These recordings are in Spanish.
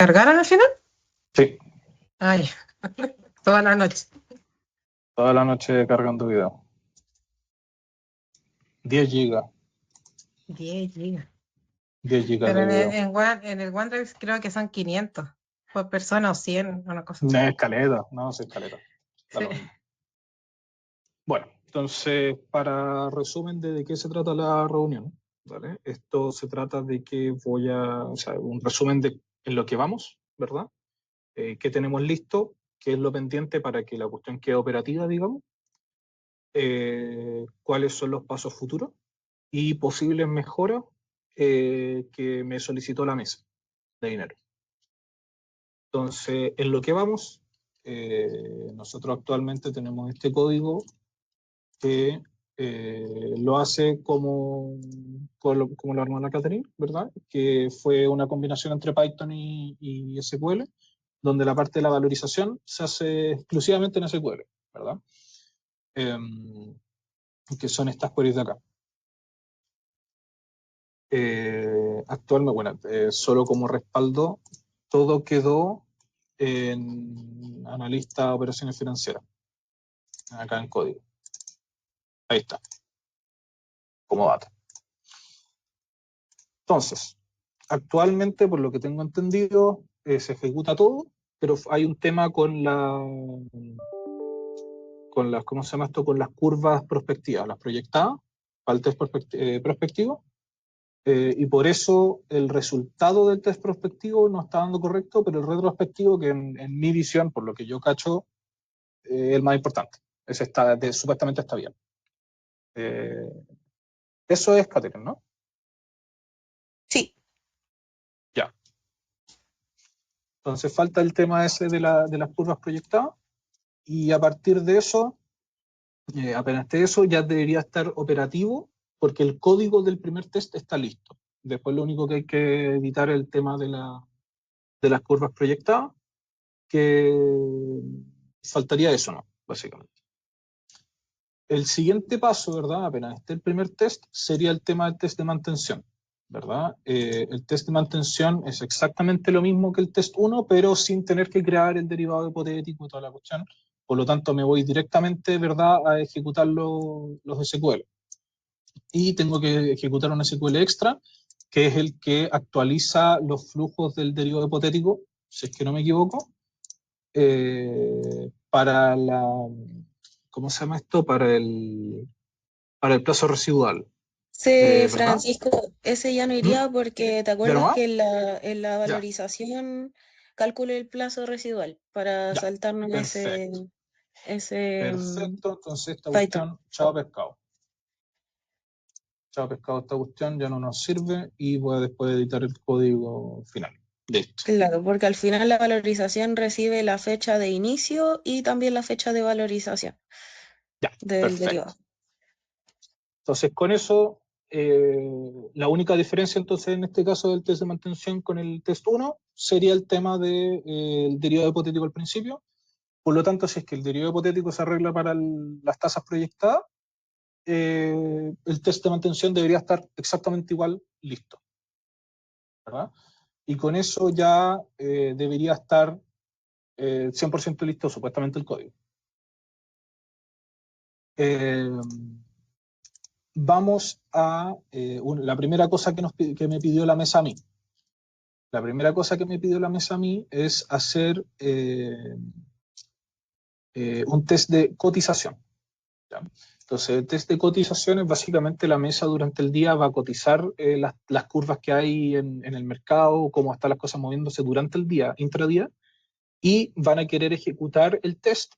¿Cargaron al final? Sí, Ay, toda la noche. toda la noche cargando video. 10 gigas, 10 gigas. 10 gigas Pero de en video. en el OneDrive creo que son 500 por persona o 100, una cosa No así. es escaleta, no es escaleta. Da Sí. lo mismo. Bueno, entonces, para resumen de qué se trata la reunión, ¿vale? Esto se trata de que o sea, un resumen de en lo que vamos, ¿verdad? Qué tenemos listo, qué es lo pendiente para que la cuestión quede operativa, digamos, cuáles son los pasos futuros y posibles mejoras que me solicitó la mesa de dinero. Entonces, en lo que vamos, nosotros actualmente tenemos este código que lo hace como lo armó la Catherine, ¿verdad? Que fue una combinación entre Python y SQL, donde la parte de la valorización se hace exclusivamente en SQL, ¿verdad? Que son estas queries de acá. Actualmente, bueno, solo como respaldo, todo quedó en analista operaciones financieras, acá en código. Ahí está, como dato. Entonces, actualmente, por lo que tengo entendido, se ejecuta todo, pero hay un tema ¿cómo se llama esto? Con las curvas prospectivas, las proyectadas, para el test prospectivo, y por eso el resultado del test prospectivo no está dando correcto, pero el retrospectivo, que en mi visión, por lo que yo cacho, es el más importante. Ese supuestamente está bien. Eh, Eso es Catherine, ¿no? Sí. Ya. Entonces falta el tema ese de las curvas proyectadas, y a partir de eso, apenas esté eso, ya debería estar operativo, porque el código del primer test está listo. Después lo único que hay que editar es el tema de las curvas proyectadas, que faltaría eso, ¿no? Básicamente. El siguiente paso, ¿verdad? Apenas esté el primer test, sería el tema del test de mantención, ¿verdad? El test de mantención es exactamente lo mismo que el test 1, pero sin tener que crear el derivado hipotético y toda la cuestión. Por lo tanto, me voy directamente, ¿verdad?, a ejecutar los SQL. Y tengo que ejecutar un SQL extra, que es el que actualiza los flujos del derivado hipotético, si es que no me equivoco, para ¿cómo se llama esto? Para el plazo residual, Sí, ¿verdad? Francisco, ese ya no ¿Mm? iría porque te ¿Ya no acuerdas va? que en la Ya, valorización calculé el plazo residual para ya. saltarnos Perfecto. ese Perfecto. Entonces esta Python. cuestión, chao pescado. Chao pescado, esta cuestión ya no nos sirve y voy a después editar el código final. Listo. Claro, porque al final la valorización recibe la fecha de inicio y también la fecha de valorización Ya, del derivado. perfecto. Entonces con eso, la única diferencia entonces en este caso del test de mantención con el test 1 sería el tema del derivado hipotético al principio. Por lo tanto, si es que el derivado hipotético se arregla para las tasas proyectadas, el test de mantención debería estar exactamente igual, listo, ¿verdad? Y con eso ya debería estar 100% listo supuestamente el código. Eh, Vamos a la primera cosa que me pidió la mesa a mí. La primera cosa que me pidió la mesa a mí es hacer un test de cotización. ¿Ya? Entonces, el test de cotización es básicamente la mesa durante el día va a cotizar las curvas que hay en el mercado, cómo están las cosas moviéndose durante el día, intradía, y van a querer ejecutar el test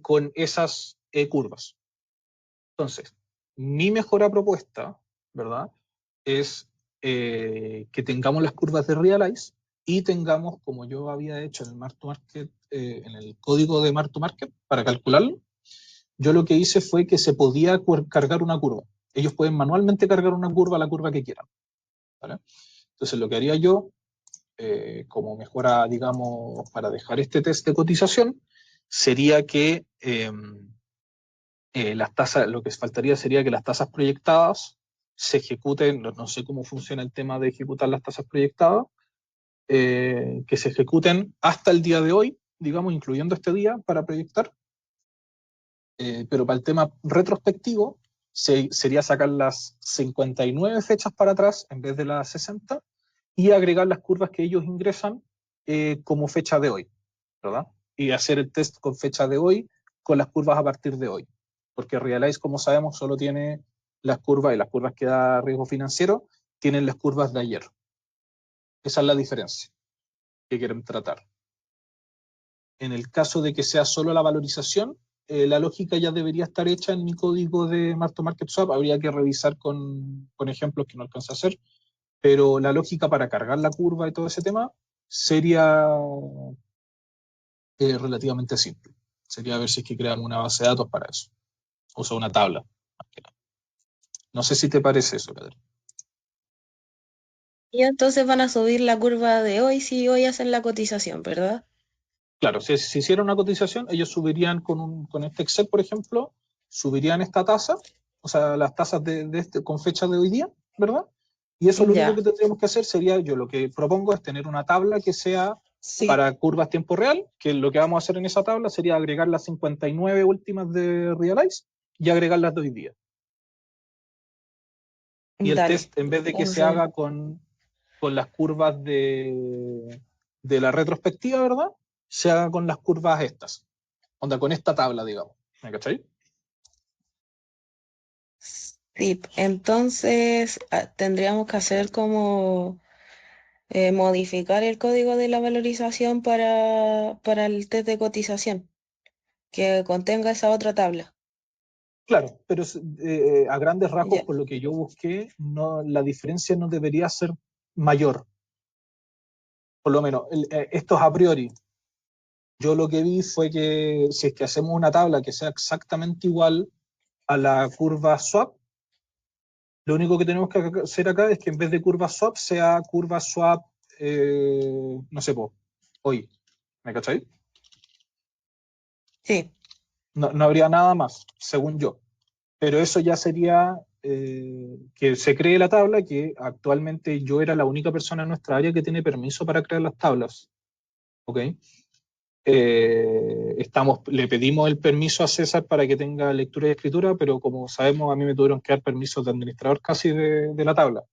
con esas curvas. Entonces, mi mejor propuesta, ¿verdad?, es que tengamos las curvas de Realize y tengamos, como yo había hecho en el Mark to Market, en el código de Mark to Market, para calcularlo, yo lo que hice fue que se podía cargar una curva. Ellos pueden manualmente cargar una curva a la curva que quieran, ¿vale? Entonces, lo que haría yo, como mejora, digamos, para dejar este test de cotización, sería que las tasas, lo que faltaría sería que las tasas proyectadas se ejecuten, no sé cómo funciona el tema de ejecutar las tasas proyectadas, que se ejecuten hasta el día de hoy, digamos, incluyendo este día para proyectar. Pero para el tema retrospectivo sería sacar las 59 fechas para atrás en vez de las 60 y agregar las curvas que ellos ingresan como fecha de hoy, ¿verdad? Y hacer el test con fecha de hoy con las curvas a partir de hoy. Porque Realize, como sabemos, solo tiene las curvas y las curvas que da riesgo financiero tienen las curvas de ayer. Esa es la diferencia que quieren tratar. En el caso de que sea solo la valorización, la lógica ya debería estar hecha en mi código de Mark to Market Swap. Habría que revisar con ejemplos que no alcanza a hacer, pero la lógica para cargar la curva y todo ese tema sería relativamente simple. Sería ver si es que creamos una base de datos para eso. O sea, una tabla. No sé si te parece eso, Pedro. Y entonces van a subir la curva de hoy si hoy hacen la cotización, ¿verdad? Claro, si hiciera una cotización, ellos subirían con este Excel, por ejemplo, subirían esta tasa, o sea, las tasas con fecha de hoy día, ¿verdad? Y eso lo único Ya, que tendríamos que hacer sería, yo lo que propongo es tener una tabla que sea sí, para curvas tiempo real, que lo que vamos a hacer en esa tabla sería agregar las 59 últimas de Realize y agregar las de hoy día. Y el dale. test, en vez de que se Entonces, haga con las curvas de la retrospectiva, ¿verdad? Se haga con las curvas estas. Onda, con esta tabla, digamos. ¿Me cachai? sí, entonces tendríamos que hacer como modificar el código de la valorización para el test de cotización, que contenga esa otra tabla. Claro, pero a grandes rasgos, Ya, por lo que yo busqué, no, la diferencia no debería ser mayor. Por lo menos, esto es a priori. Yo lo que vi fue que si es que hacemos una tabla que sea exactamente igual a la curva swap, lo único que tenemos que hacer acá es que en vez de curva swap sea curva swap, no sé, hoy. ¿Me cachai? sí, No, no habría nada más, según yo. Pero eso ya sería que se cree la tabla, que actualmente yo era la única persona en nuestra área que tiene permiso para crear las tablas. ¿Ok? Le pedimos el permiso a César para que tenga lectura y escritura, pero como sabemos, a mí me tuvieron que dar permisos de administrador casi de la tabla,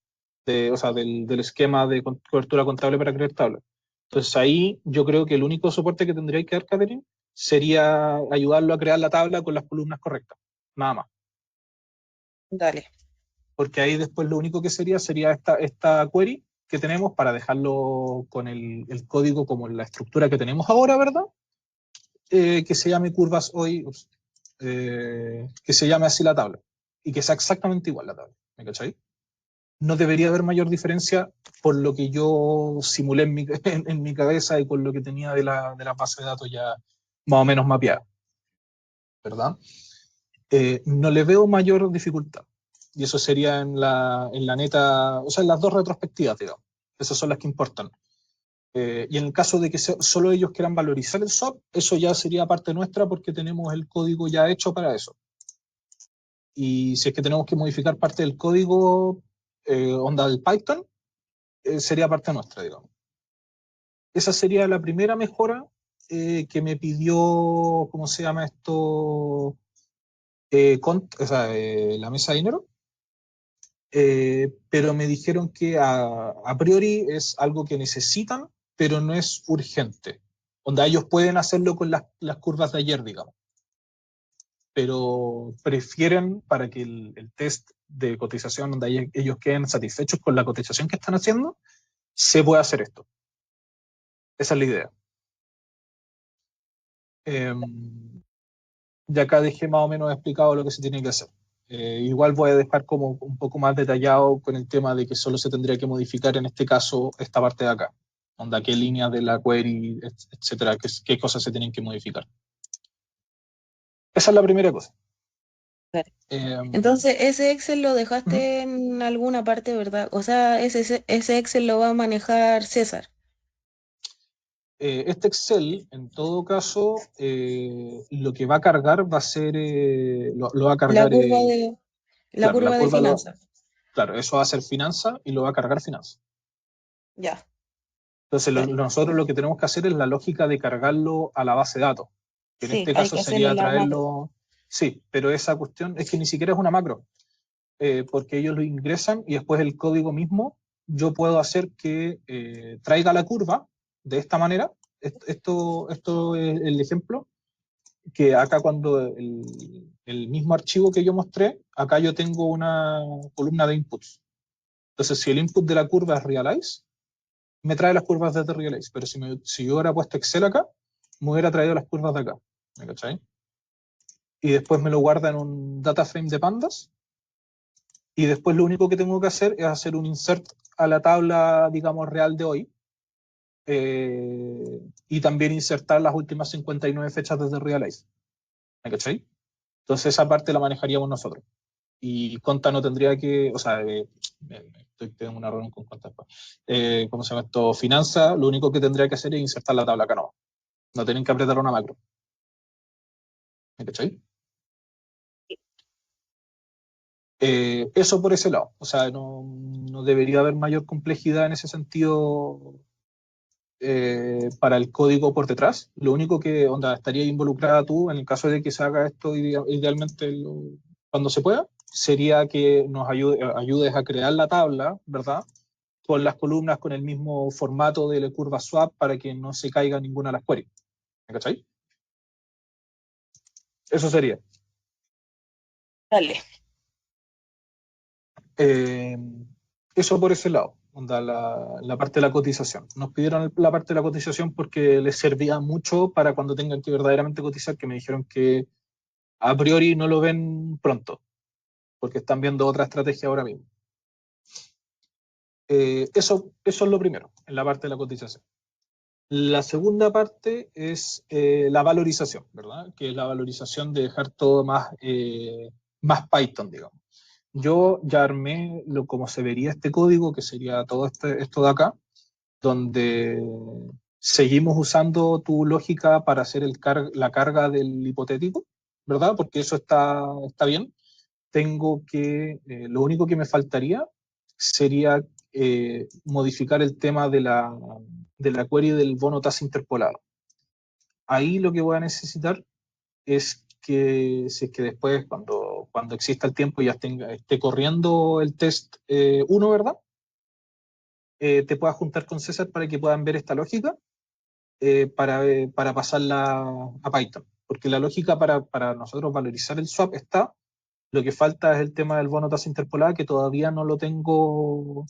o sea, del esquema de cobertura contable para crear tablas. Entonces ahí yo creo que el único soporte que tendría que dar Catherine sería ayudarlo a crear la tabla con las columnas correctas, nada más. dale. Porque ahí después lo único que sería esta query que tenemos para dejarlo con el código como la estructura que tenemos ahora, ¿verdad? Que se llame curvas hoy, que se llame así la tabla y que sea exactamente igual la tabla. ¿Me cachai? No debería haber mayor diferencia por lo que yo simulé en mi cabeza y con lo que tenía de la base de datos ya más o menos mapeada, ¿verdad? No le veo mayor dificultad. Y eso sería en la neta, o sea, en las dos retrospectivas, digamos. Esas son las que importan. Y en el caso de que solo ellos quieran valorizar el SOP, eso ya sería parte nuestra porque tenemos el código ya hecho para eso. Y si es que tenemos que modificar parte del código, onda del Python, sería parte nuestra, digamos. Esa sería la primera mejora que me pidió, ¿cómo se llama esto? O sea, la mesa de dinero. Pero me dijeron que a priori es algo que necesitan, pero no es urgente. Donde ellos pueden hacerlo con las curvas de ayer, digamos, pero prefieren para que el test de cotización, donde ellos queden satisfechos con la cotización que están haciendo, se puede hacer esto. Esa es la idea. Eh, y acá dejé más o menos explicado lo que se tiene que hacer. Igual voy a dejar como un poco más detallado con el tema de que solo se tendría que modificar en este caso esta parte de acá, onda qué líneas de la query, etcétera, qué cosas se tienen que modificar. Esa es la primera cosa. Dale. Eh, Entonces, ese Excel lo Ujú. dejaste en alguna parte, ¿verdad? O sea, ese Excel lo va a manejar César. Este Excel, en todo caso, lo que va a cargar va a ser, lo va a La cargar, curva de, la claro, la curva de curva, finanzas. claro, eso va a ser finanza y lo va a cargar finanza. Ya, Entonces, Dale. nosotros lo que tenemos que hacer es la lógica de cargarlo a la base de datos, que en Sí, este hay caso que hacerlo sería en la macro. traerlo, sí, pero esa cuestión es que ni siquiera es una macro, porque ellos lo ingresan y después el código mismo yo puedo hacer que traiga la curva de esta manera. Esto es el ejemplo, que acá cuando el mismo archivo que yo mostré, acá yo tengo una columna de inputs. Entonces, si el input de la curva es realize, me trae las curvas desde realize, pero si yo hubiera puesto Excel acá, me hubiera traído las curvas de acá. ¿Me cachai? Y después me lo guarda en un data frame de pandas, y después lo único que tengo que hacer es hacer un insert a la tabla, digamos, real de hoy, y también insertar las últimas 59 fechas desde realize. ¿Me cachai? Entonces esa parte la manejaríamos nosotros. Y Conta no tendría que, o sea, tengo una reunión con Conta después. ¿Cómo se llama esto? Finanza, lo único que tendría que hacer es insertar la tabla acá, no tienen que apretar una macro. ¿Me cachai? Eso por ese lado. O sea, no debería haber mayor complejidad en ese sentido para el código por detrás. Lo único que onda, estaría involucrada tú, en el caso de que se haga esto idealmente cuando se pueda, sería que nos ayudes a crear la tabla, ¿verdad? Con las columnas con el mismo formato de la curva swap para que no se caiga ninguna de las queries. ¿Me cachai? Eso sería. Dale. Eh, Eso por ese lado, onda, la parte de la cotización. Nos pidieron la parte de la cotización porque les servía mucho para cuando tengan que verdaderamente cotizar, que me dijeron que a priori no lo ven pronto, porque están viendo otra estrategia ahora mismo. Eso es lo primero, en la parte de la cotización. La segunda parte es la valorización, ¿verdad? Que es la valorización de dejar todo más Python, digamos. Yo ya armé como se vería este código, que sería todo esto de acá, donde seguimos usando tu lógica para hacer la carga del hipotético, ¿verdad? Porque eso está bien. Lo único que me faltaría sería modificar el tema de la query del bono tasa interpolado. Ahí lo que voy a necesitar es que, si es que después, cuando exista el tiempo, ya esté corriendo el test 1, ¿verdad? Te puedas juntar con César para que puedan ver esta lógica para pasarla a Python. Porque la lógica para nosotros valorizar el swap está. Lo que falta es el tema del bono tasa interpolada, que todavía no lo tengo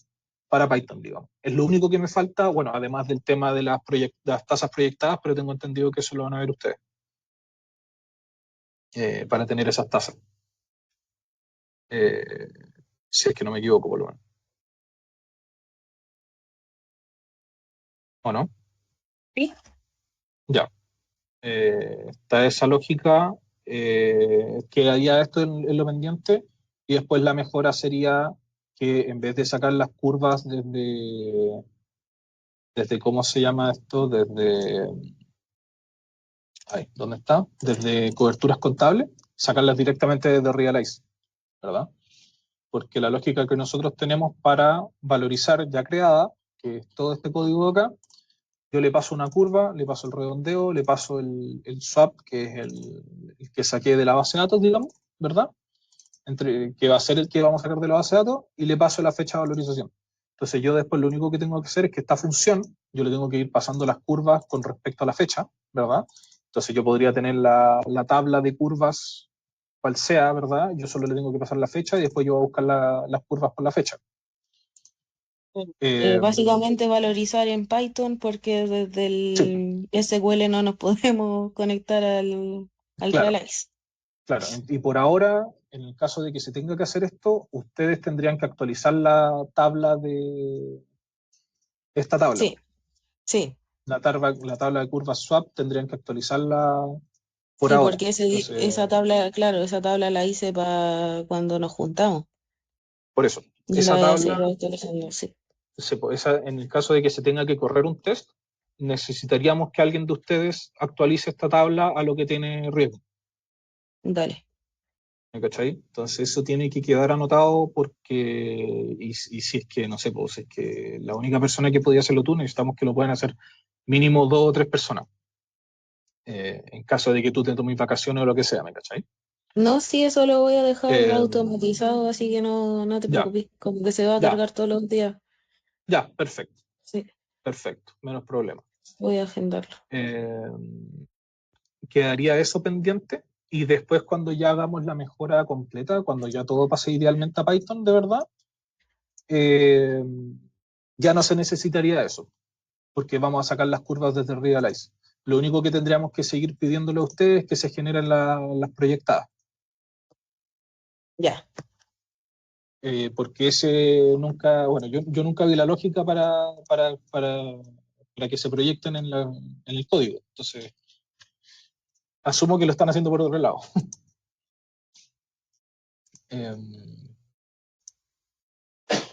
para Python, digamos. Es lo único que me falta, bueno, además del tema de las tasas proyectadas, pero tengo entendido que eso lo van a ver ustedes, para tener esas tasas. Eh, si es que no me equivoco, por lo menos. ¿O no? Sí. Ya. Está esa lógica, quedaría esto en lo pendiente, y después la mejora sería que en vez de sacar las curvas desde ¿cómo se llama esto? Ahí, ¿dónde está? Desde coberturas contables, sacarlas directamente desde Realize, ¿verdad? Porque la lógica que nosotros tenemos para valorizar ya creada, que es todo este código de acá, yo le paso una curva, le paso el redondeo, le paso el swap, que es el que saqué de la base de datos, digamos, ¿verdad? Que va a ser el que vamos a sacar de la base de datos, y le paso la fecha de valorización. Entonces yo después lo único que tengo que hacer es que esta función, yo le tengo que ir pasando las curvas con respecto a la fecha, ¿verdad? Entonces yo podría tener la tabla de curvas, cual sea, ¿verdad? Yo solo le tengo que pasar la fecha y después yo voy a buscar las curvas por la fecha. Eh, Básicamente valorizar en Python porque desde sí, el SQL no nos podemos conectar al claro. Realize. Claro, y por ahora, en el caso de que se tenga que hacer esto, ustedes tendrían que actualizar esta tabla. Sí, sí, La tabla de curvas swap tendrían que actualizarla por sí, ahora. porque Entonces, esa tabla, claro, esa tabla la hice para cuando nos juntamos. por eso, Yo la esa voy a seguir tabla, actualizando, sí. en el caso de que se tenga que correr un test, necesitaríamos que alguien de ustedes actualice esta tabla a lo que tiene riesgo. Dale. ¿Me cachai? Entonces eso tiene que quedar anotado porque, y si es que, no sé, pues si es que la única persona que podía hacerlo tú, necesitamos que lo puedan hacer mínimo dos o tres personas, en caso de que tú te tomes vacaciones o lo que sea, ¿me cachai? No, sí, eso lo voy a dejar Eh, automatizado, así que no te ya, preocupes, como que se va a ya, cargar todos los días. ya, perfecto, Sí, perfecto, menos problema. voy a agendarlo. Eh, Quedaría eso pendiente y después cuando ya hagamos la mejora completa, cuando ya todo pase idealmente a Python, de verdad, eh, ya no se necesitaría eso, porque vamos a sacar las curvas desde Realize. Lo único que tendríamos que seguir pidiéndole a ustedes es que se generen las proyectadas, Ya, porque ese nunca, bueno, yo nunca vi la lógica para que se proyecten en el código. Entonces, asumo que lo están haciendo por otro lado. Eh,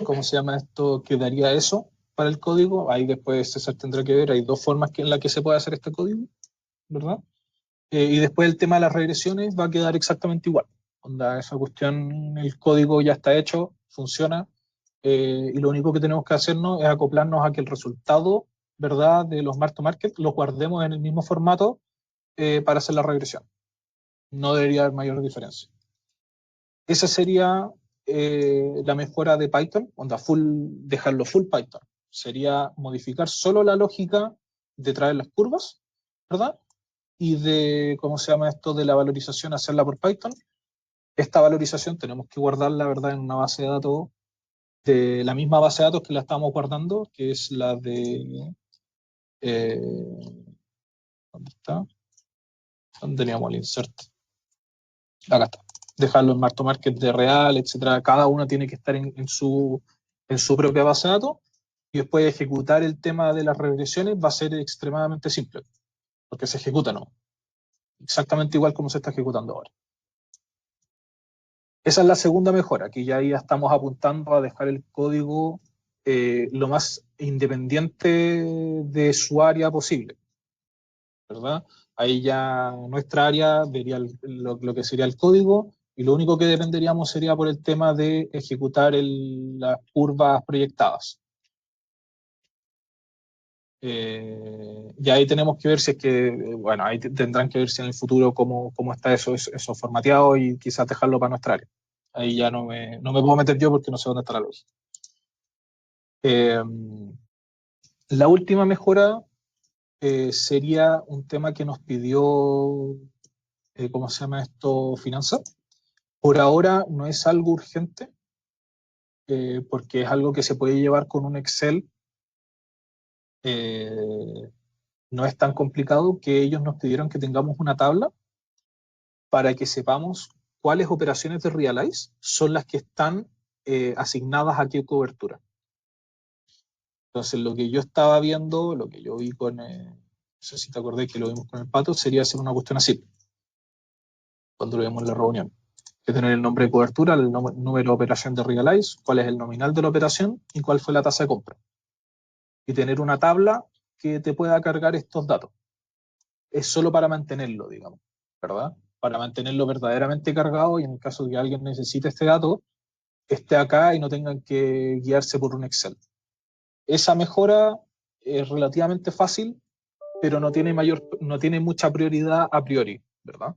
¿Cómo se llama esto? ¿Quedaría eso para el código? Ahí después César tendrá que ver, hay dos formas en las que se puede hacer este código, ¿verdad? Y después el tema de las regresiones va a quedar exactamente igual. Onda, esa cuestión, el código ya está hecho, funciona, y lo único que tenemos que hacernos es acoplarnos a que el resultado, ¿verdad?, de los mark to market los guardemos en el mismo formato para hacer la regresión. No debería haber mayor diferencia. Esa sería la mejora de Python, onda full, dejarlo full Python. Sería modificar solo la lógica de traer las curvas, ¿verdad? Y de, ¿cómo se llama esto? De la valorización, hacerla por Python. Esta valorización tenemos que guardarla, ¿verdad? En una base de datos, de la misma base de datos que la estamos guardando, que es la de, ¿dónde está? ¿Dónde teníamos el insert? Acá está. Dejarlo en Marto Market de real, etcétera. Cada uno tiene que estar en su propia base de datos y después ejecutar el tema de las regresiones va a ser extremadamente simple, porque se ejecuta, ¿no? Exactamente igual como se está ejecutando ahora. Esa es la segunda mejora, que ya ahí estamos apuntando a dejar el código lo más independiente de su área posible, ¿verdad? Ahí ya nuestra área vería lo que sería el código y lo único que dependeríamos sería por el tema de ejecutar las curvas proyectadas. Y ahí tenemos que ver si es que, bueno, ahí tendrán que ver si en el futuro cómo está eso formateado y quizás dejarlo para nuestra área. Ahí ya no me puedo meter yo porque no sé dónde está la lógica. Eh, la última mejora sería un tema que nos pidió, ¿cómo se llama esto? Finanzas. Por ahora no es algo urgente, porque es algo que se puede llevar con un Excel. eh, no es tan complicado que ellos nos pidieron que tengamos una tabla para que sepamos cuáles operaciones de Realize son las que están asignadas a qué cobertura. Entonces, lo que yo estaba viendo, lo que yo vi no sé si te acordé que lo vimos con el pato, sería hacer una cuestión así, cuando lo vimos en la reunión. Que tener el nombre de cobertura, el número de operación de Realize, cuál es el nominal de la operación y cuál fue la tasa de compra. Y tener una tabla que te pueda cargar estos datos. Es solo para mantenerlo, digamos, ¿verdad? Para mantenerlo verdaderamente cargado y en el caso de que alguien necesite este dato, esté acá y no tengan que guiarse por un Excel. Esa mejora es relativamente fácil, pero no tiene mucha prioridad a priori, ¿verdad?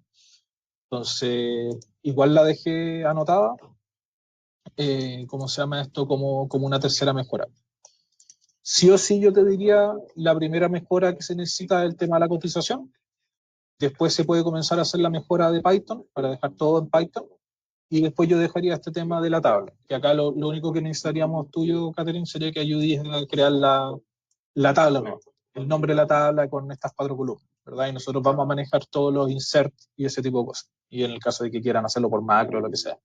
Entonces, igual la dejé anotada, ¿cómo se llama esto? Como una tercera mejora. Sí o sí, yo te diría, la primera mejora que se necesita es el tema de la cotización. Después se puede comenzar a hacer la mejora de Python para dejar todo en Python. Y después yo dejaría este tema de la tabla, que acá lo único que necesitaríamos tuyo, Catherine, sería que ayudes a crear la tabla, ¿no? El nombre de la tabla con estas cuatro columnas, ¿verdad? Y nosotros vamos a manejar todos los inserts y ese tipo de cosas. Y en el caso de que quieran hacerlo por macro o lo que sea.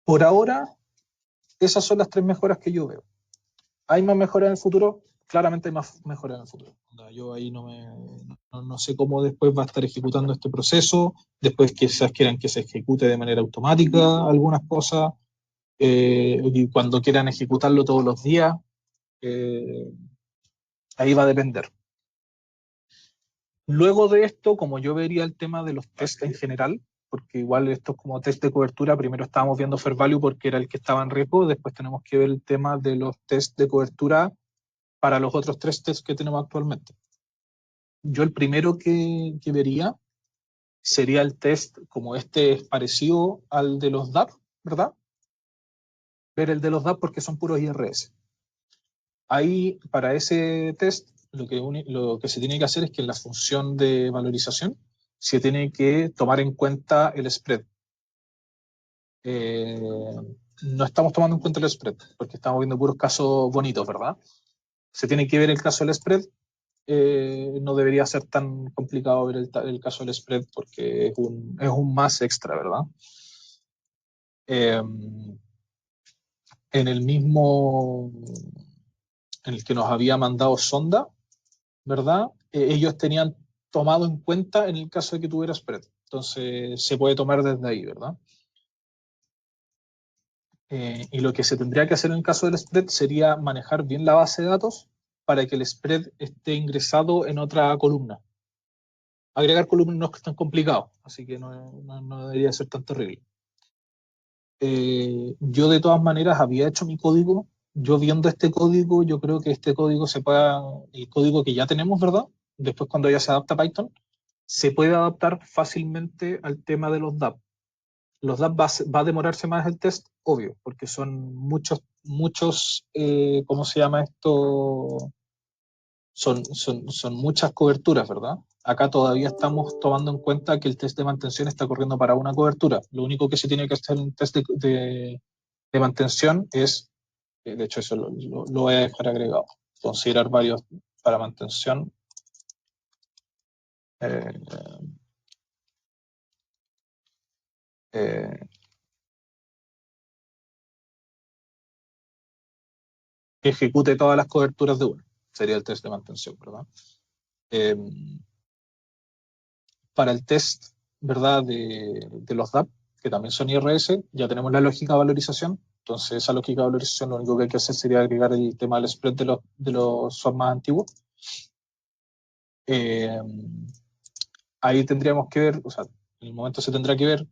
Por ahora, esas son las tres mejoras que yo veo. ¿Hay más mejoras en el futuro? Claramente hay más mejoras en el futuro. Yo ahí no sé cómo después va a estar ejecutando este proceso, después quizás quieran que se ejecute de manera automática algunas cosas, y cuando quieran ejecutarlo todos los días, eh, ahí va a depender. Luego de esto, como yo vería el tema de los test en general, porque igual esto es como test de cobertura, primero estábamos viendo Fair Value porque era el que estaba en riesgo, después tenemos que ver el tema de los test de cobertura para los otros tres tests que tenemos actualmente. Yo el primero que vería sería el test, como este es parecido al de los DAP, ¿verdad? Ver el de los DAP porque son puros IRS. Ahí, para ese test, lo que se tiene que hacer es que en la función de valorización se tiene que tomar en cuenta el spread. Eh, no estamos tomando en cuenta el spread, porque estamos viendo puros casos bonitos, ¿verdad? Se tiene que ver el caso del spread. No debería ser tan complicado ver el caso del spread porque es un más extra, ¿verdad? Eh, en el mismo en el que nos había mandado Sonda, ¿verdad? Ellos tenían tomado en cuenta en el caso de que tuviera spread. Entonces se puede tomar desde ahí, ¿verdad? Y lo que se tendría que hacer en el caso del spread sería manejar bien la base de datos para que el spread esté ingresado en otra columna. Agregar columnas no es tan complicado, así que no debería ser tan terrible. Yo de todas maneras había hecho mi código. Yo viendo este código, yo creo que este código el código que ya tenemos, ¿verdad? Después cuando ya se adapta a Python, se puede adaptar fácilmente al tema de los DAP. Los DAP va a demorarse más el test, obvio, porque son muchos, ¿cómo se llama esto? Son muchas coberturas, ¿verdad? Acá todavía estamos tomando en cuenta que el test de mantención está corriendo para una cobertura. Lo único que se tiene que hacer en un test de mantención es, de hecho eso lo voy a dejar agregado, considerar varios para mantención. Eh, eh, que ejecute todas las coberturas de una. Sería el test de mantención, ¿verdad? Eh, para el test, ¿verdad? De los DAP, que también son IRS, ya tenemos la lógica de valorización. Entonces, esa lógica de valorización lo único que hay que hacer sería agregar el tema del spread de los swaps más antiguos. Eh, ahí tendríamos que ver, o sea, en el momento se tendrá que ver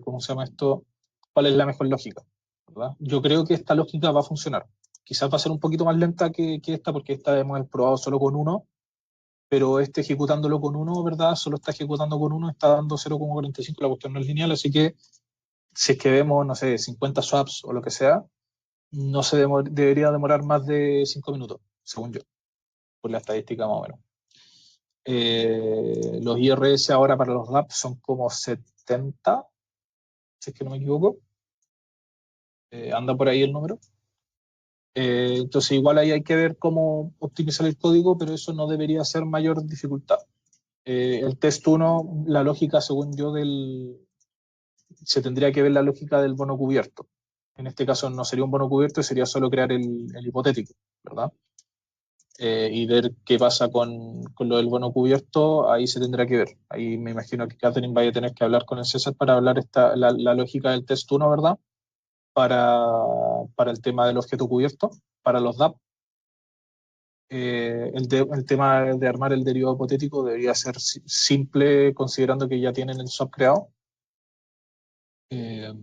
¿cómo se llama esto? ¿Cuál es la mejor lógica? ¿Verdad? Yo creo que esta lógica va a funcionar. Quizás va a ser un poquito más lenta que esta, porque esta hemos probado solo con uno, pero este ejecutándolo con uno, ¿verdad? Solo está ejecutando con uno, está dando 0,45, la cuestión no es lineal, así que si es que vemos, no sé, 50 swaps o lo que sea, no se debería demorar más de 5 minutos, según yo, por la estadística más o menos. Los IRS ahora para los DAP son como 70, si es que no me equivoco. Anda por ahí el número. Entonces igual ahí hay que ver cómo optimizar el código, pero eso no debería ser mayor dificultad. El test 1, la lógica, según yo, se tendría que ver la lógica del bono cubierto. En este caso no sería un bono cubierto, sería solo crear el hipotético, ¿verdad? Y ver qué pasa con lo del bono cubierto, ahí se tendrá que ver. Ahí me imagino que Catherine vaya a tener que hablar con el César para hablar la lógica del test 1, ¿verdad? Para el tema del objeto cubierto, para los DAP. El tema de armar el derivado hipotético debería ser simple considerando que ya tienen el swap creado. Eh,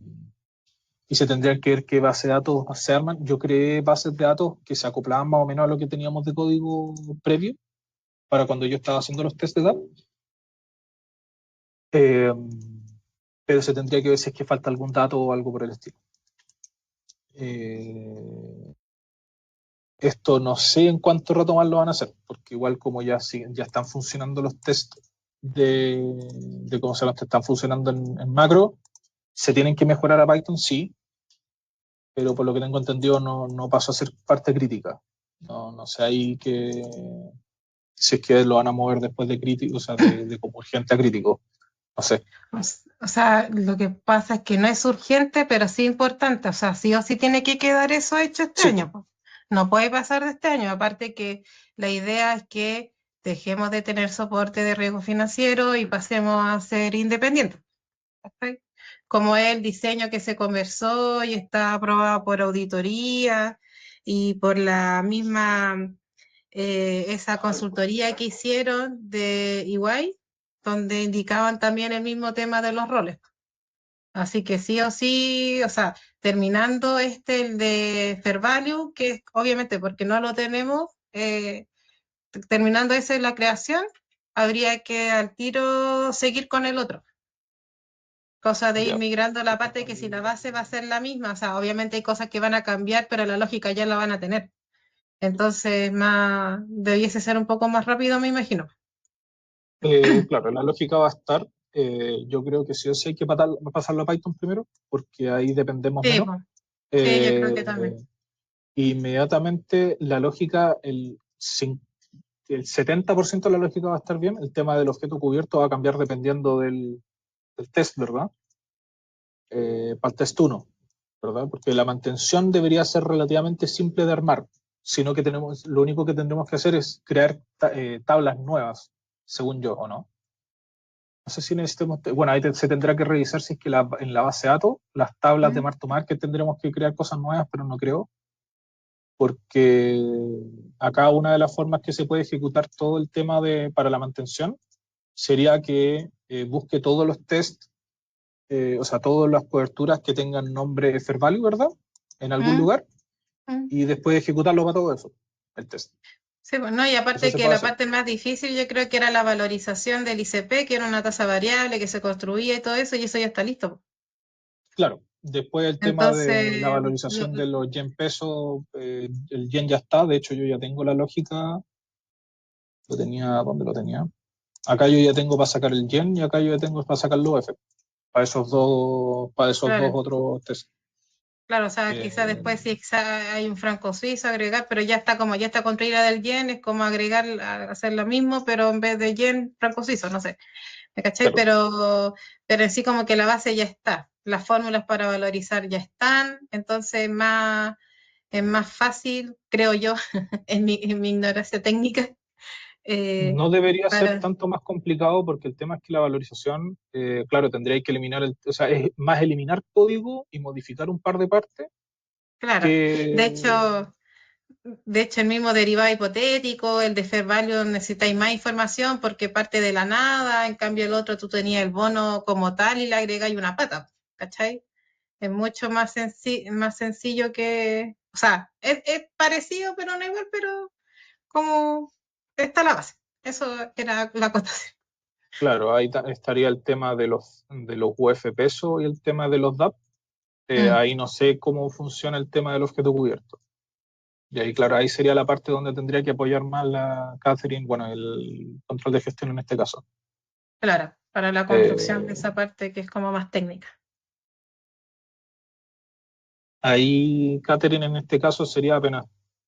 y se tendrían que ver qué base de datos se arman. Yo creé bases de datos que se acoplaban más o menos a lo que teníamos de código previo para cuando yo estaba haciendo los test de datos. Eh, pero se tendría que ver si es que falta algún dato o algo por el estilo. Eh, esto no sé en cuánto rato más lo van a hacer, porque igual como ya están funcionando los test de cómo se llama, están funcionando en macro, se tienen que mejorar a Python, sí, pero por lo que tengo entendido no pasó a ser parte crítica. No sé ahí si es que lo van a mover después de crítico, o sea, de como urgente a crítico. No sé. O sea, lo que pasa es que no es urgente, pero sí importante. O sea, sí o sí tiene que quedar eso hecho este Sí, pues, año, po. No puede pasar de este año. Aparte que la idea es que dejemos de tener soporte de riesgo financiero y pasemos a ser independientes. ¿Cachai? Como es el diseño que se conversó y está aprobado por auditoría y por la misma esa consultoría que hicieron de EY, donde indicaban también el mismo tema de los roles. Así que sí o sí, o sea, terminando el de Fair Value, que obviamente porque no lo tenemos, terminando ese la creación, habría que al tiro seguir con el otro. Cosa de ir Ya. migrando a la parte que si la base va a ser la misma, o sea, obviamente hay cosas que van a cambiar, pero la lógica ya la van a tener. Entonces, debiese ser un poco más rápido, me imagino. Claro, la lógica va a estar, yo creo que sí o sí hay que pasarlo a Python primero, porque ahí dependemos Sí, menos. pues, sí, yo creo Eh, que también. Inmediatamente la lógica, el 70% de la lógica va a estar bien, el tema del objeto cubierto va a cambiar dependiendo del test, ¿verdad? Para el test 1, ¿verdad? Porque la mantención debería ser relativamente simple de armar, sino que lo único que tendremos que hacer es crear tablas nuevas, según yo, ¿o no? No sé si necesitamos, bueno, ahí se tendrá que revisar si es que en la base de datos, las tablas de Mm, Mark to Market tendremos que crear cosas nuevas, pero no creo, porque acá una de las formas que se puede ejecutar todo el tema para la mantención sería que busque todos los tests, o sea, todas las coberturas que tengan nombre Fair Value, ¿verdad? En algún mm, lugar, mm. y después ejecutarlo para todo eso, el test. Sí, pues, no, y Eso aparte se que puede la hacer. parte más difícil yo creo que era la valorización del ICP, que era una tasa variable que se construía y todo eso, y eso ya está listo. Claro, después el tema de la Entonces, valorización de los yen pesos, el yen ya está, de hecho yo ya tengo la lógica, lo tenía, ¿dónde lo tenía? Acá yo ya tengo para sacar el yen y acá yo ya tengo para sacar los F, para esos dos claro, otros test. claro, o sea, quizás Eh, después sí quizá hay un franco suizo agregar, pero ya está como ya está construida del yen, es como agregar, hacer lo mismo, pero en vez de yen, franco suizo, no sé. ¿Me cachai? claro, Pero en sí como que la base ya está, las fórmulas para valorizar ya están, entonces es más fácil, creo yo, en mi ignorancia técnica, eh, no debería ser para, tanto más complicado porque el tema es que la valorización, claro, tendría que eliminar o sea, es más eliminar código y modificar un par de partes claro, de que, hecho, de hecho el mismo derivado hipotético, el de fair value necesitáis más información porque parte de la nada, en cambio el otro tú tenías el bono como tal y le agregáis una pata, ¿cachai? Es mucho más sencillo que, o sea, es parecido, pero no igual, pero como está la base. Eso era la acotación. claro, ahí estaría el tema de los UF peso y el tema de los DAP. Mm, Ahí no sé cómo funciona el tema del objeto cubierto. Y ahí, claro, ahí sería la parte donde tendría que apoyar más la Catherine, bueno, el control de gestión en este caso. claro, para la construcción de Eh, esa parte que es como más técnica. Ahí Catherine en este caso sería apenas,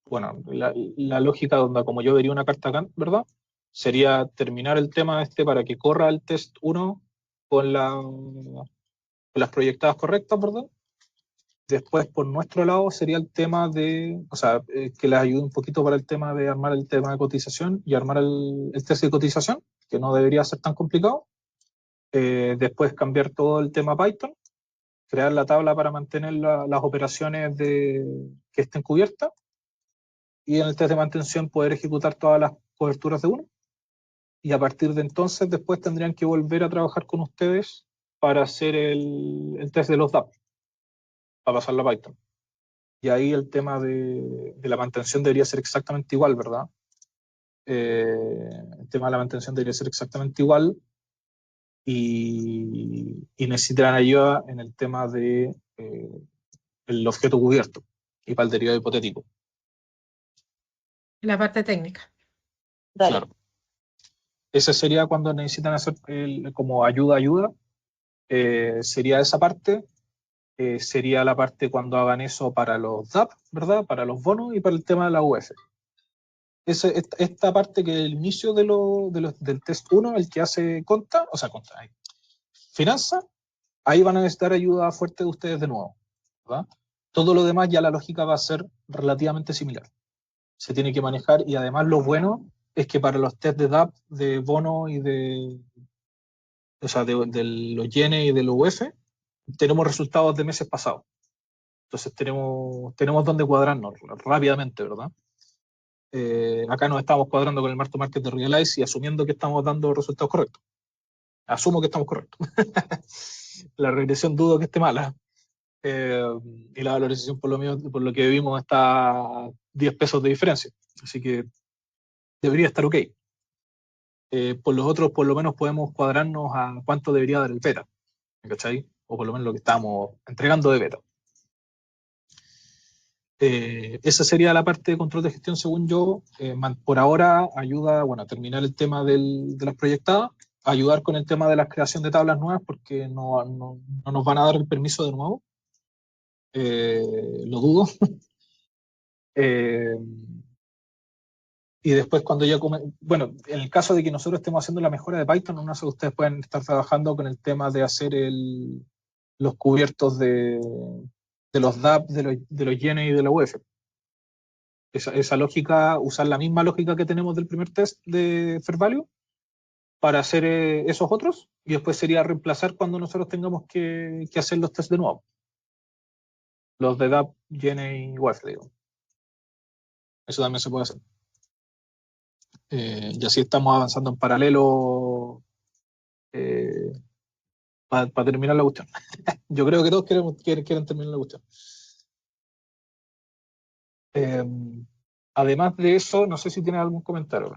bueno, la lógica donde como yo vería una carta Gantt, ¿verdad? Sería terminar el tema este para que corra el test 1 con las proyectadas correctas, ¿verdad? Después, por nuestro lado, sería el tema o sea, que les ayude un poquito para el tema de armar el tema de cotización y armar el test de cotización, que no debería ser tan complicado. Después cambiar todo el tema Python, crear la tabla para mantener las operaciones que estén cubiertas y en el test de mantención poder ejecutar todas las coberturas de uno. Y a partir de entonces, después tendrían que volver a trabajar con ustedes para hacer el test de los DAP, para pasarlo a Python. Y ahí el tema de la mantención debería ser exactamente igual, ¿verdad? El tema de la mantención debería ser exactamente igual y necesitarán ayuda en el tema de el objeto cubierto y para el derivado hipotético. La parte técnica. Dale. Claro. Ese sería cuando necesitan hacer como ayuda, sería esa parte. Sería la parte cuando hagan eso para los DAP, ¿verdad? Para los bonos y para el tema de la UF. Esta parte que es el inicio del test 1, el que hace conta, o sea, conta, finanza, ahí van a necesitar ayuda fuerte de ustedes de nuevo, ¿verdad? Todo lo demás ya la lógica va a ser relativamente similar. Se tiene que manejar y además lo bueno es que para los test de DAP, de bono y o sea, de los yenes y de los UF, tenemos resultados de meses pasados. Entonces tenemos donde cuadrarnos rápidamente, ¿verdad? acá nos estamos cuadrando con el mark to market de Realize y asumiendo que estamos dando resultados correctos. Asumo que estamos correctos. La regresión dudo que esté mala. Y la valorización por lo que vimos está a 10 pesos de diferencia. Así que debería estar ok. Por los otros, por lo menos podemos cuadrarnos a cuánto debería dar el beta. ¿Cachai? O por lo menos lo que estamos entregando de beta. Esa sería la parte de control de gestión, según yo. Por ahora ayuda, bueno, a terminar el tema de las proyectadas, a ayudar con el tema de la creación de tablas nuevas, porque no nos van a dar el permiso de nuevo. Lo dudo. Eh, y después cuando ya bueno, en el caso de que nosotros estemos haciendo la mejora de Python, no sé, ustedes pueden estar trabajando con el tema de hacer los cubiertos de los DAP, de los YENE y de la UEF. Esa lógica, usar la misma lógica que tenemos del primer test de Fair Value para hacer esos otros, y después sería reemplazar cuando nosotros tengamos que hacer los tests de nuevo. Los de DAP, YENE y UEF, digo. Eso también se puede hacer. Y así estamos avanzando en paralelo para terminar la cuestión. Yo creo que todos quieren terminar la cuestión. Eh, Además de eso, no sé si tienes algún comentario.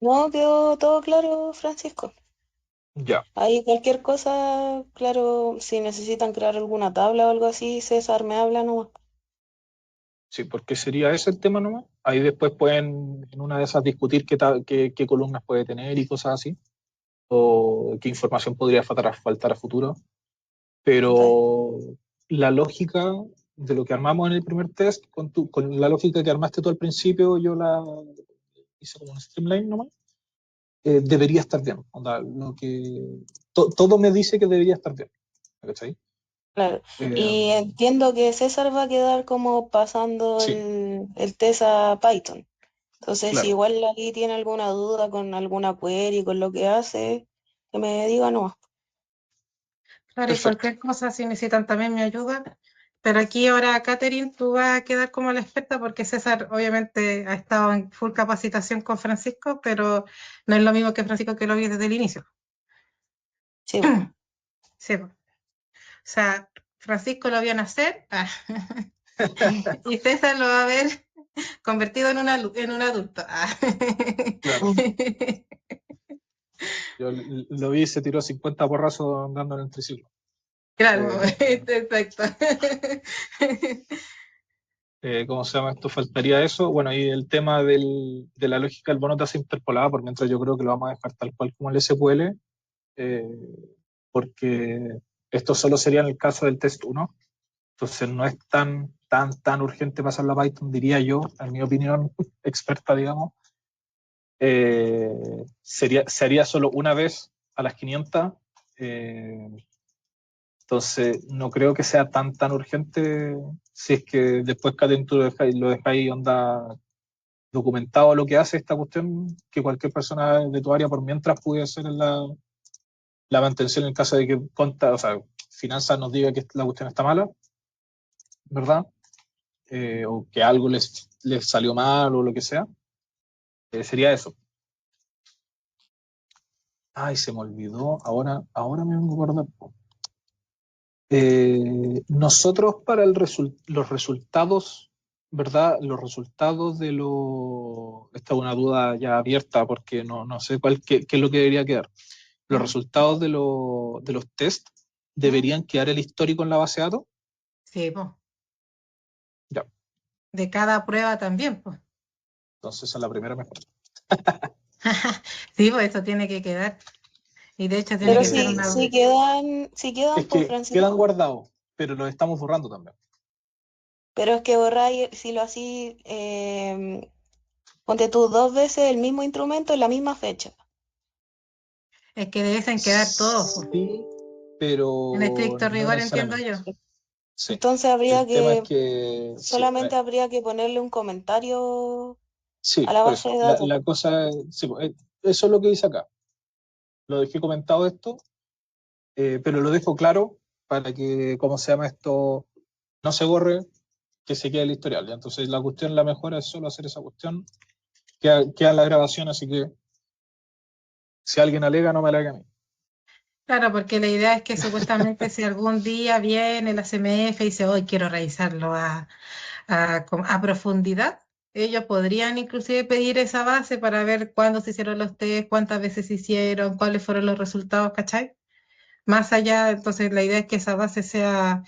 No, quedó todo claro, Francisco. Ya, Ahí cualquier cosa, claro, si necesitan crear alguna tabla o algo así, César me habla nomás. sí, porque sería ese el tema nomás. Ahí después pueden, en una de esas, discutir qué columnas puede tener y cosas así, o qué información podría faltar a futuro. Dale. Pero la lógica de lo que armamos en el primer test, con la lógica que armaste tú al principio, yo la hice como un streamline nomás, debería estar bien. Onda, todo me dice que debería estar bien. ¿Cachai? Claro. Eh, Y entiendo que César va a quedar como pasando sí, el test a Python. Entonces, si claro, igual aquí tiene alguna duda con alguna query, con lo que hace, que me diga nomás. Claro, y perfecto. cualquier cosa, si necesitan también mi ayuda. Pero aquí ahora, Catherine, tú vas a quedar como la experta porque César obviamente ha estado en full capacitación con Francisco, pero no es lo mismo que Francisco que lo vi desde el inicio. Sí, po. Sí, po. O sea, Francisco lo vio nacer y César lo va a ver convertido en un adulto. Claro. Mm. Yo lo vi y se tiró 50 porrazos andando en el triciclo. Claro, Eh, exacto. ¿Cómo se llama esto? Faltaría eso. Bueno, y el tema de la lógica del bono tasa interpolada, por mientras yo creo que lo vamos a dejar tal cual como el SQL, eh, porque esto solo sería en el caso del test 1. Entonces no es tan urgente pasarlo a Python, diría yo, en mi opinión experta, digamos. Se haría solo una vez a las 500. eh, entonces no creo que sea tan urgente si es que después Catherine tú lo dejáis onda documentado lo que hace esta cuestión, que cualquier persona de tu área por mientras puede hacer la mantención en caso de que o sea, finanzas nos diga que la cuestión está mala, ¿verdad? O que algo les salió mal o lo que sea. Sería eso. Ay, se me olvidó. Ahora me vengo a acordar. Nosotros para los resultados, ¿verdad? Los resultados de esta es una duda ya abierta porque no sé qué es lo que debería quedar. Los ¿Mm? resultados de los test ¿Mm? deberían quedar el histórico en la base de datos. Sí, pues. Ya, De cada prueba también, pues. entonces esa es la primera mejor. Sí, pues eso tiene que quedar. Y de hecho tiene Pero que ser Eh, si, una... si quedan es por que quedan Francisco, guardados, pero los estamos borrando también. pero es que borráis, si lo así, ponte tú 2 veces el mismo instrumento en la misma fecha. Es que deben quedar todos, pues. Sí, En pero estricto no rigor entiendo necesariamente. yo. Sí. Entonces habría El tema es que, que, sí, solamente habría que ponerle un comentario a sí, la por base eso. de La, datos. la cosa es, sí, pues, eso es lo que dice acá. Lo dejé comentado esto, pero lo dejo claro para que, ¿cómo se llama esto? No se borre, que se quede el historial. ¿Ya? Entonces la cuestión, la mejora es solo hacer esa cuestión, queda en la grabación, así que si alguien alega, no me alegue a mí. Claro, porque la idea es que supuestamente si algún día viene la CMF y dice, hoy quiero revisarlo a profundidad, ellos podrían inclusive pedir esa base para ver cuándo se hicieron los test, cuántas veces se hicieron, cuáles fueron los resultados, ¿cachai? Más allá, entonces la idea es que esa base sea,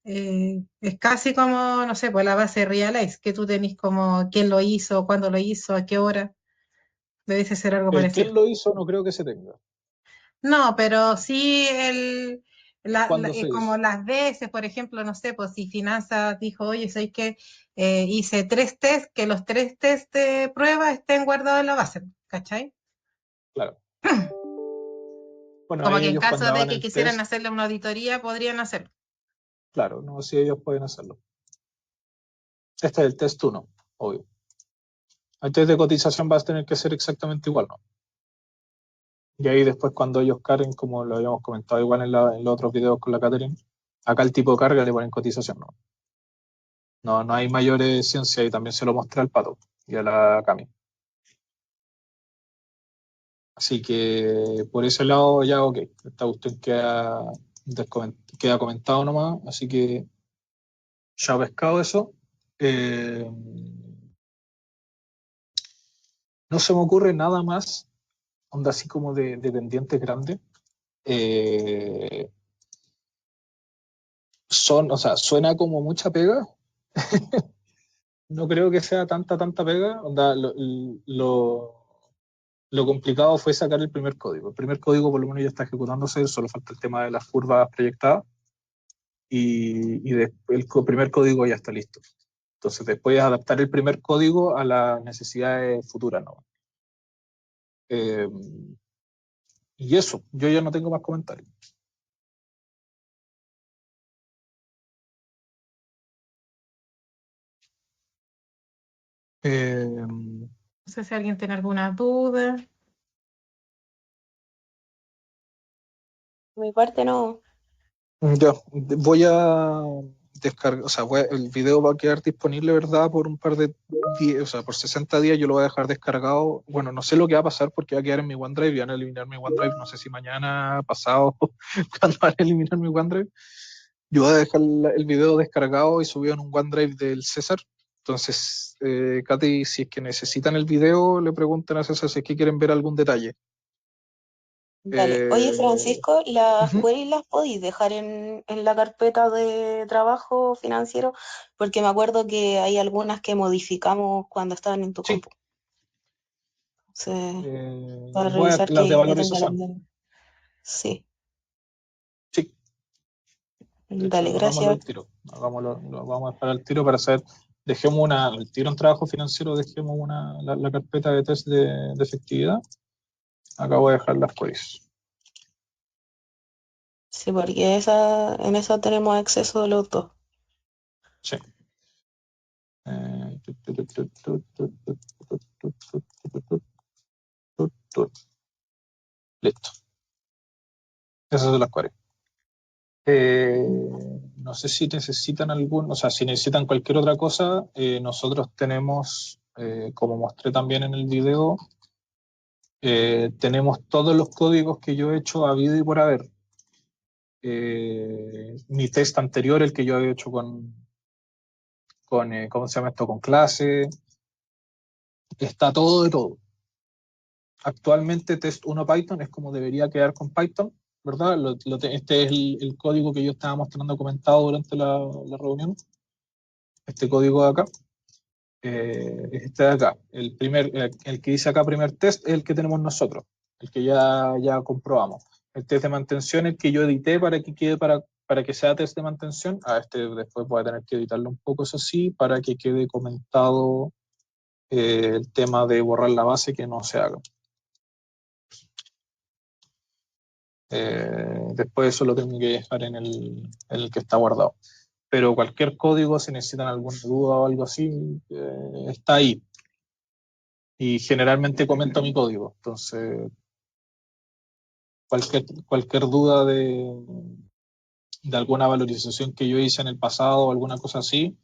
es casi como, no sé, pues la base Realize, que tú tenés como quién lo hizo, cuándo lo hizo, a qué hora, debe ser algo El parecido. quién lo hizo no creo que se tenga. No, pero sí ¿Cuándo se como hizo? las veces, por ejemplo, no sé, pues si Finanzas dijo, oye, soy que hice 3 test, que los 3 test de prueba estén guardados en la base, ¿cachai? Claro. Bueno, Como ahí que en ellos caso cuando de hagan que el quisieran test, hacerle una auditoría, podrían hacerlo. claro, no, si ellos pueden hacerlo. Este es el test 1, obvio. El test de cotización va a tener que ser exactamente igual, ¿no? Y ahí después cuando ellos carguen, como lo habíamos comentado igual en los otros videos con la Catherine, acá el tipo de carga le ponen cotización, ¿no? No, no hay mayores ciencia y también se lo mostré al Pato y a la Cami. Así que por ese lado ya ok, esta cuestión queda comentado nomás, así que ya pescado eso. Eh, no se me ocurre nada más, onda así como de pendientes grandes. Eh, o sea, suena como mucha pega. No creo que sea tanta pega. Onda, lo complicado fue sacar el primer código. El primer código por lo menos ya está ejecutándose, solo falta el tema de las curvas proyectadas primer código ya está listo. Entonces después adaptar el primer código a las necesidades futuras, ¿no? Eh, y eso, yo ya no tengo más comentarios. Eh, No sé si alguien tiene alguna duda. Por mi parte no. ya, voy a descargar, o sea, el video va a quedar disponible, ¿verdad? Por un par de días, o sea, por 60 días yo lo voy a dejar descargado. Bueno, no sé lo que va a pasar porque va a quedar en mi OneDrive y van a eliminar mi OneDrive, no sé si mañana, pasado, cuando van a eliminar mi OneDrive. Yo voy a dejar el video descargado y subido en un OneDrive del César. Entonces, Katy, si es que necesitan el video, le preguntan a César si es que quieren ver algún detalle. Dale. Oye, Eh, Francisco, ¿las ujú, queries las podéis dejar en la carpeta de trabajo financiero? Porque me acuerdo que hay algunas que modificamos cuando estaban en tu sí, compu. Entonces, para revisar las de que tenga las valorización. mismas. Sí, Sí, de hecho, dale, hagámoslo al gracias. tiro. Lo vamos a esperar al tiro para hacer, dejemos el tiro en trabajo financiero, dejemos la carpeta de test de efectividad. Acá voy a dejar las queries. Sí, porque en esa tenemos acceso de los dos. Sí. Listo. Esas son las queries. No sé si necesitan o sea, si necesitan cualquier otra cosa, nosotros tenemos, como mostré también en el video, tenemos todos los códigos que yo he hecho habido y por haber. Mi test anterior, el que yo había hecho ¿cómo se llama esto? Con clase, está todo de todo. Actualmente test 1 Python es como debería quedar con Python, ¿verdad? Este es el código que yo estaba mostrando comentado durante la reunión, este código de acá. Este de acá, el que dice acá primer test es el que tenemos nosotros, el que ya comprobamos. El test de mantención, el que yo edité para que quede para que sea test de mantención. Este después voy a tener que editarlo un poco, eso sí, para que quede comentado el tema de borrar la base que no se haga. Después eso lo tengo que dejar en el que está guardado. Pero cualquier código, si necesitan alguna duda o algo así, está ahí. Y generalmente comento mi código. Entonces, cualquier duda de alguna valorización que yo hice en el pasado o alguna cosa así,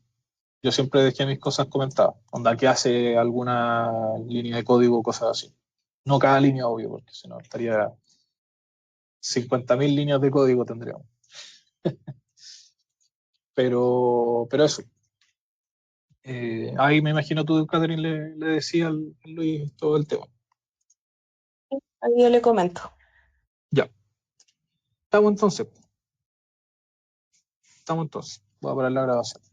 Yo siempre dejé mis cosas comentadas. Onda, que hace alguna línea de código o cosas así. No cada línea, obvio, porque si no estaría 50.000 líneas de código tendríamos. Pero eso. Ahí me imagino tú, Catherine, le decía al Luis todo el tema. Ahí yo le comento. Ya, estamos entonces. Estamos entonces. Voy a parar la grabación.